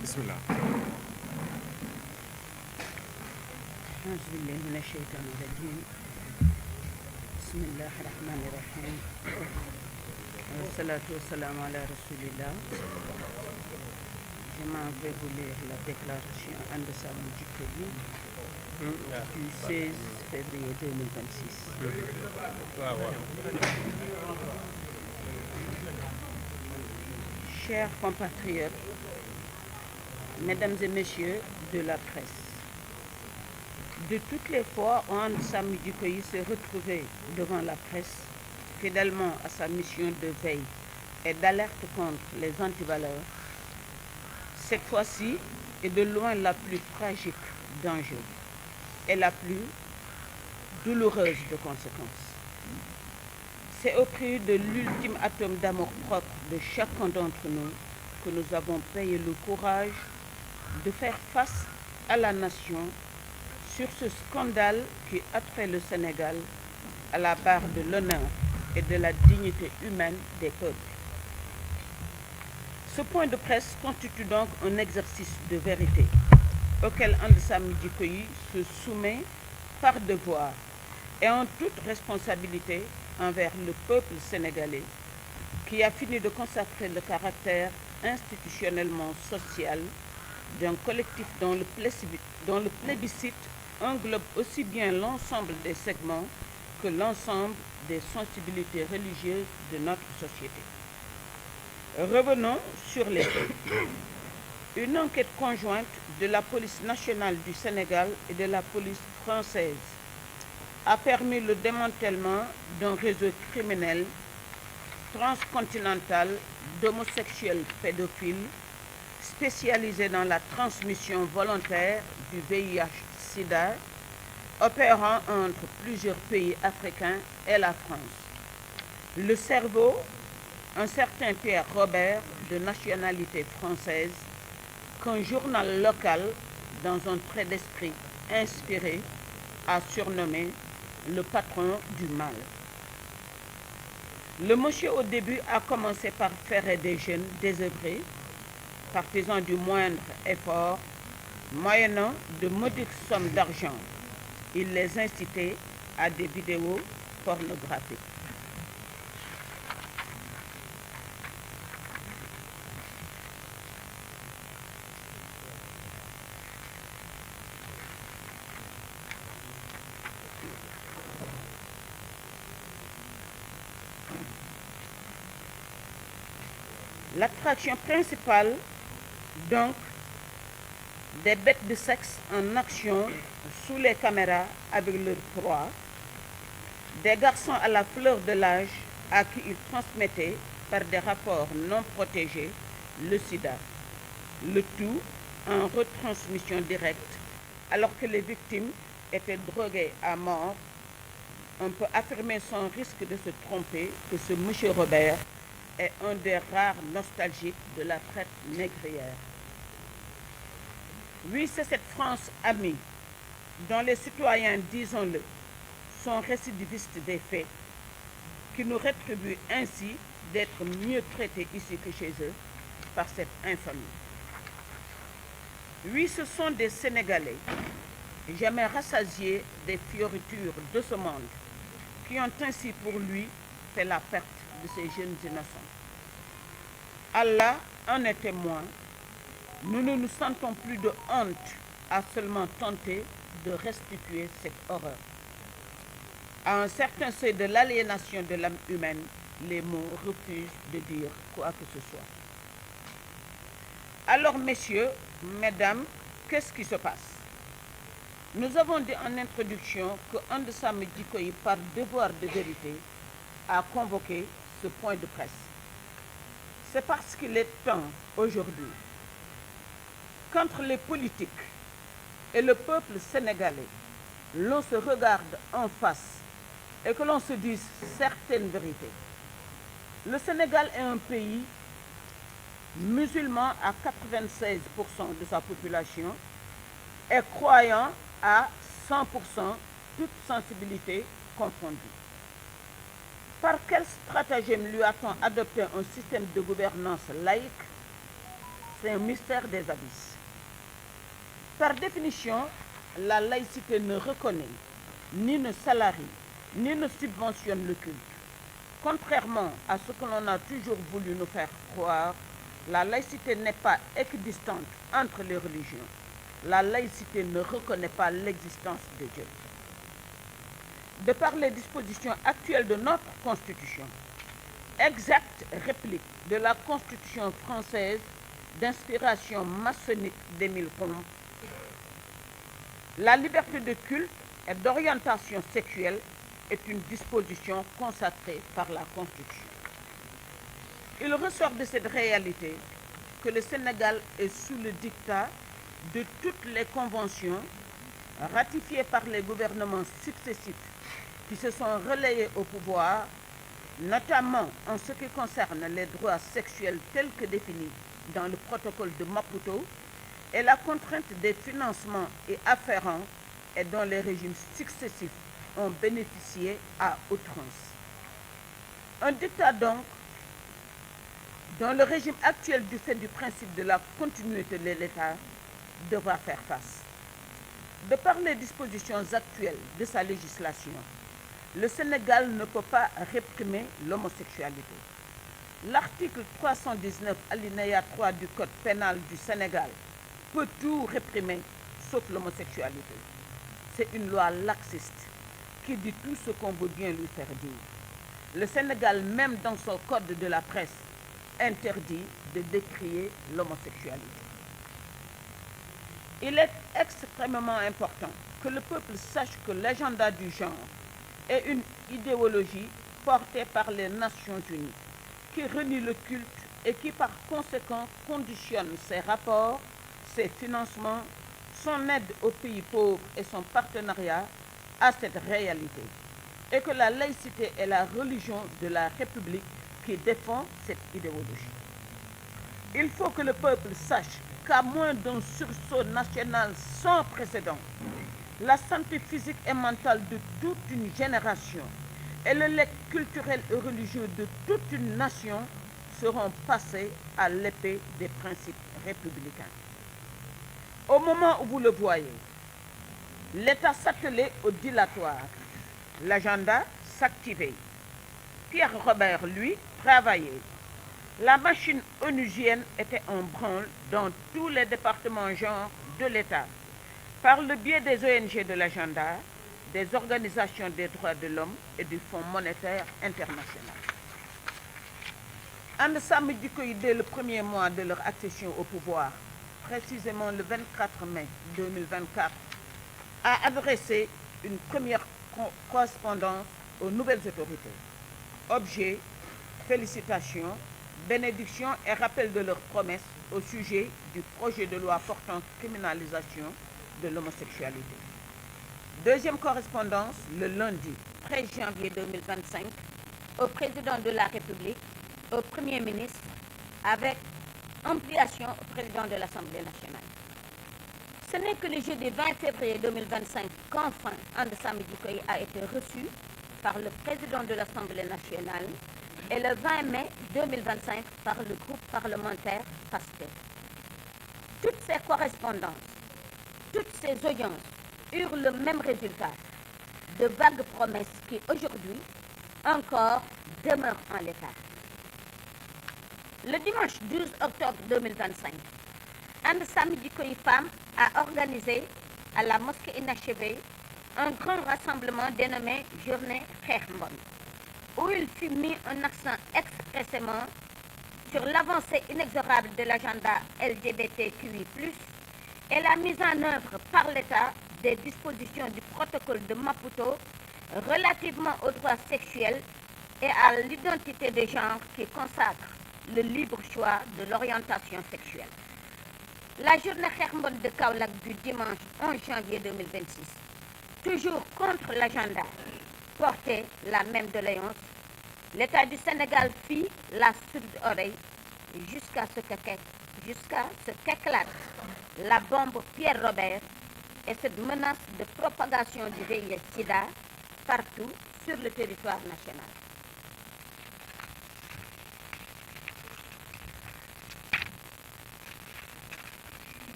bismillah. أعوذ بالله من الشيطان الرجيم. بسم الله الرحمن الرحيم. والصلاة والسلام على رسول الله. Je m'en vais vous lire la déclaration And Samm Jikko Yi du 16 février 2026. Chers compatriotes, mesdames et messieurs de la presse, de toutes les fois où And Samm Jikko Yi s'est retrouvé devant la presse, fidèlement à sa mission de veille et d'alerte contre les antivaleurs, cette fois-ci est de loin la plus tragique d'enjeux et la plus douloureuse de conséquences. C'est au prix de l'ultime atome d'amour-propre de chacun d'entre nous que nous avons payé le courage de faire face à la nation sur ce scandale qui attrait le Sénégal à la barre de l'honneur et de la dignité humaine des peuples. Ce point de presse constitue donc un exercice de vérité auquel And Samm Jikko Yi se soumet par devoir et en toute responsabilité envers le peuple sénégalais qui a fini de consacrer le caractère institutionnellement social d'un collectif dont le plébiscite englobe aussi bien l'ensemble des segments que l'ensemble des sensibilités religieuses de notre société. Revenons sur les faits. Une enquête conjointe de la police nationale du Sénégal et de la police française a permis le démantèlement d'un réseau criminel transcontinental d'homosexuels pédophiles spécialisé dans la transmission volontaire du VIH-Sida, opérant entre plusieurs pays africains et la France. Le cerveau, un certain Pierre Robert, de nationalité française, qu'un journal local, dans un trait d'esprit inspiré, a surnommé le patron du mal. Le monsieur au début a commencé par ferrer des jeunes désœuvrés, partisans du moindre effort, moyennant de modiques sommes d'argent. Il les incitait à des vidéos pornographiques. L'attraction principale, donc, des bêtes de sexe en action sous les caméras avec leur proie, des garçons à la fleur de l'âge à qui ils transmettaient par des rapports non protégés le sida, le tout en retransmission directe alors que les victimes étaient droguées à mort. On peut affirmer sans risque de se tromper que ce monsieur Robert est un des rares nostalgiques de la traite négrière. Oui, c'est cette France amie, dont les citoyens, disons-le, sont récidivistes des faits, qui nous rétribue ainsi d'être mieux traités ici que chez eux par cette infamie. Oui, ce sont des Sénégalais, jamais rassasiés des fioritures de ce monde, qui ont ainsi pour lui fait la perte de ces jeunes innocents. Allah en est témoin, nous ne nous sentons plus de honte à seulement tenter de restituer cette horreur. À un certain seuil de l'aliénation de l'âme humaine, les mots refusent de dire quoi que ce soit. Alors, messieurs, mesdames, qu'est-ce qui se passe? Nous avons dit en introduction que And Samm Jikko Yi, par devoir de vérité, a convoqué ce point de presse. C'est parce qu'il est temps aujourd'hui qu'entre les politiques et le peuple sénégalais, l'on se regarde en face et que l'on se dise certaines vérités. Le Sénégal est un pays musulman à 96% de sa population et croyant à 100%, toute sensibilité confondue. Par quel stratagème lui a-t-on adopté un système de gouvernance laïque c'est un mystère des abysses. Par définition, la laïcité ne reconnaît, ni ne salarie, ni ne subventionne le culte. Contrairement à ce que l'on a toujours voulu nous faire croire, la laïcité n'est pas équidistante entre les religions. La laïcité ne reconnaît pas l'existence de Dieu. De par les dispositions actuelles de notre Constitution, exacte réplique de la Constitution française d'inspiration maçonnique d'Émile Combes, la liberté de culte et d'orientation sexuelle est une disposition consacrée par la Constitution. Il ressort de cette réalité que le Sénégal est sous le dictat de toutes les conventions ratifiées par les gouvernements successifs qui se sont relayés au pouvoir, notamment en ce qui concerne les droits sexuels tels que définis dans le protocole de Maputo et la contrainte des financements et afférents et dont les régimes successifs ont bénéficié à outrance. Un dictat donc dont le régime actuel, du fait du principe de la continuité de l'État, devra faire face. De par les dispositions actuelles de sa législation, le Sénégal ne peut pas réprimer l'homosexualité. L'article 319, alinéa 3 du Code pénal du Sénégal peut tout réprimer sauf l'homosexualité. C'est une loi laxiste qui dit tout ce qu'on veut bien lui faire dire. Le Sénégal, même dans son code de la presse, interdit de décrier l'homosexualité. Il est extrêmement important que le peuple sache que l'agenda du genre est une idéologie portée par les Nations Unies qui renie le culte et qui par conséquent conditionne ses rapports, ses financements, son aide aux pays pauvres et son partenariat à cette réalité, et que la laïcité est la religion de la République qui défend cette idéologie. Il faut que le peuple sache qu'à moins d'un sursaut national sans précédent, la santé physique et mentale de toute une génération et le legs culturel et religieux de toute une nation seront passés à l'épée des principes républicains. Au moment où vous le voyez, l'État s'attelait au dilatoire, l'agenda s'activait. Pierre Robert, lui, travaillait. La machine onusienne était en branle dans tous les départements genre de l'État, par le biais des ONG de l'agenda, des organisations des droits de l'homme et du Fonds monétaire international. And Samm Jikko Yi, dès le premier mois de leur accession au pouvoir, précisément le 24 mai 2024, a adressé une première correspondance aux nouvelles autorités. Objet, félicitations, bénédictions et rappel de leurs promesses au sujet du projet de loi portant criminalisation de l'homosexualité. Deuxième correspondance, le lundi 13 janvier 2025, au président de la République, au Premier ministre, avec ampliation au président de l'Assemblée nationale. Ce n'est que le jeudi 20 février 2025 qu'enfin And Samm Jikko Yi a été reçu par le président de l'Assemblée nationale et le 20 mai 2025 par le groupe parlementaire PASTEF. Toutes ces correspondances, toutes ces audiences eurent le même résultat, de vagues promesses qui aujourd'hui encore demeurent en l'état. Le dimanche 12 octobre 2025, And Samm Jikko Yi Femmes a organisé à la mosquée inachevée un grand rassemblement dénommé Journée Xeex Mbon, où il fut mis un accent expressément sur l'avancée inexorable de l'agenda LGBTQI+, et la mise en œuvre par l'État des dispositions du protocole de Maputo relativement aux droits sexuels et à l'identité de genre qui consacre le libre choix de l'orientation sexuelle. La journée Xeex Mbon de Kaolack du dimanche 11 janvier 2026, toujours contre l'agenda, portait la même doléance. L'État du Sénégal fit la sourde oreille jusqu'à ce qu'éclate la bombe Pierre Robert et cette menace de propagation du VIH-Sida partout sur le territoire national.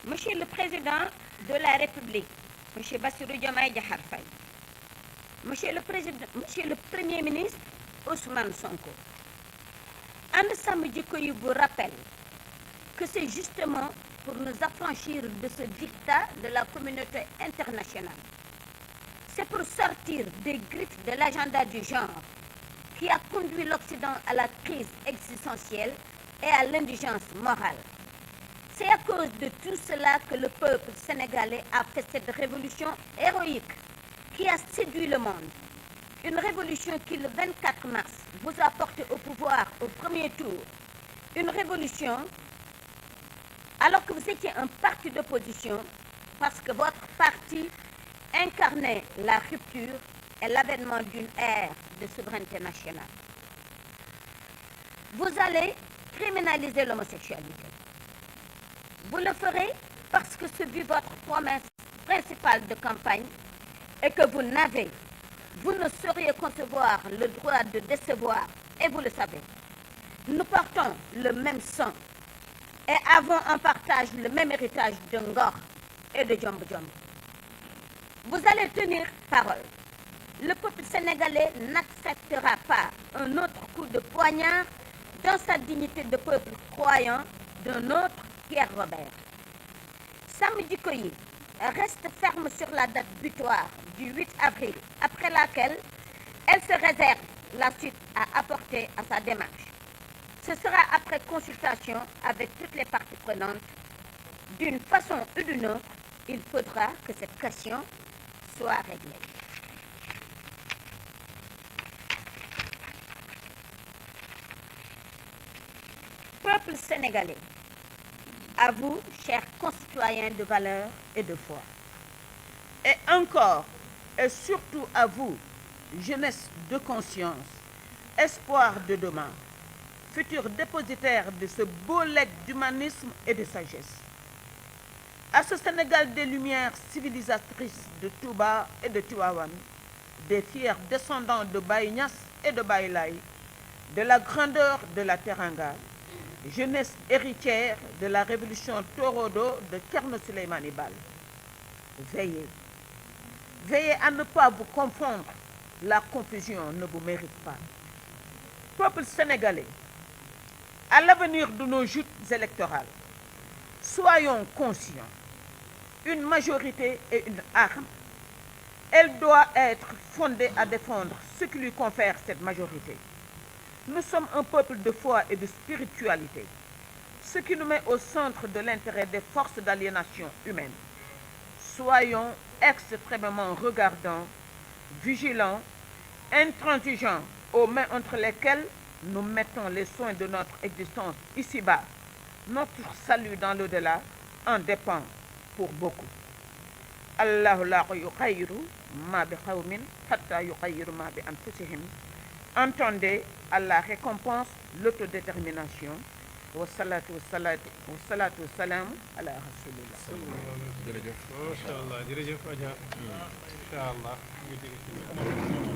Monsieur le Président de la République, Monsieur Bassirou Diomaye Diakhar Faye, Monsieur le Premier ministre Ousmane Sonko, And Samm Jikko Yi vous rappelle que c'est justement pour nous affranchir de ce dictat de la communauté internationale. C'est pour sortir des griffes de l'agenda du genre qui a conduit l'Occident à la crise existentielle et à l'indigence morale. C'est à cause de tout cela que le peuple sénégalais a fait cette révolution héroïque qui a séduit le monde. Une révolution qui, le 24 mars, vous a porté au pouvoir au premier tour. Une révolution alors que vous étiez un parti d'opposition parce que votre parti incarnait la rupture et l'avènement d'une ère de souveraineté nationale. Vous allez criminaliser l'homosexualité. Vous le ferez parce que ce fut votre promesse principale de campagne et que vous ne sauriez concevoir le droit de décevoir, et vous le savez. Nous portons le même sang et avons en partage le même héritage de Ngor et de Djomb Djomb. Vous allez tenir parole. Le peuple sénégalais n'acceptera pas un autre coup de poignard dans sa dignité de peuple croyant d'un autre Pierre Robert. Samm Jikko Yi reste ferme sur la date butoir du 8 avril, après laquelle elle se réserve la suite à apporter à sa démarche. Ce sera après consultation avec toutes les parties prenantes. D'une façon ou d'une autre, il faudra que cette question soit réglée. Peuple sénégalais, à vous, chers concitoyens de valeur et de foi. Et encore, et surtout à vous, jeunesse de conscience, espoir de demain, futur dépositaire de ce beau legs d'humanisme et de sagesse. À ce Sénégal des lumières civilisatrices de Touba et de Tivaouane, des fiers descendants de Baye Niass et de Baye Laye, de la grandeur de la Teranga, jeunesse héritière de la révolution Torodo de Thierno Souleymane Baal. Veillez. Veillez à ne pas vous confondre. La confusion ne vous mérite pas. Peuple sénégalais, à l'avenir de nos joutes électorales, soyons conscients. Une majorité est une arme. Elle doit être fondée à défendre ce qui lui confère cette majorité. Nous sommes un peuple de foi et de spiritualité, ce qui nous met au centre de l'intérêt des forces d'aliénation humaine. Soyons extrêmement regardants, vigilants, intransigeants aux mains entre lesquelles nous mettons les soins de notre existence ici-bas. Notre salut dans l'au-delà en dépend pour beaucoup. Allahu la yughayyiru ma bi qawmin hatta yughayyiru ma bi anfusihim. Entendez, Allah récompense l'autodétermination. Wa salatu wa salam ala rasulillah. jërëjëf. Macha Allah, jërëjëf Adja. Incha Allah.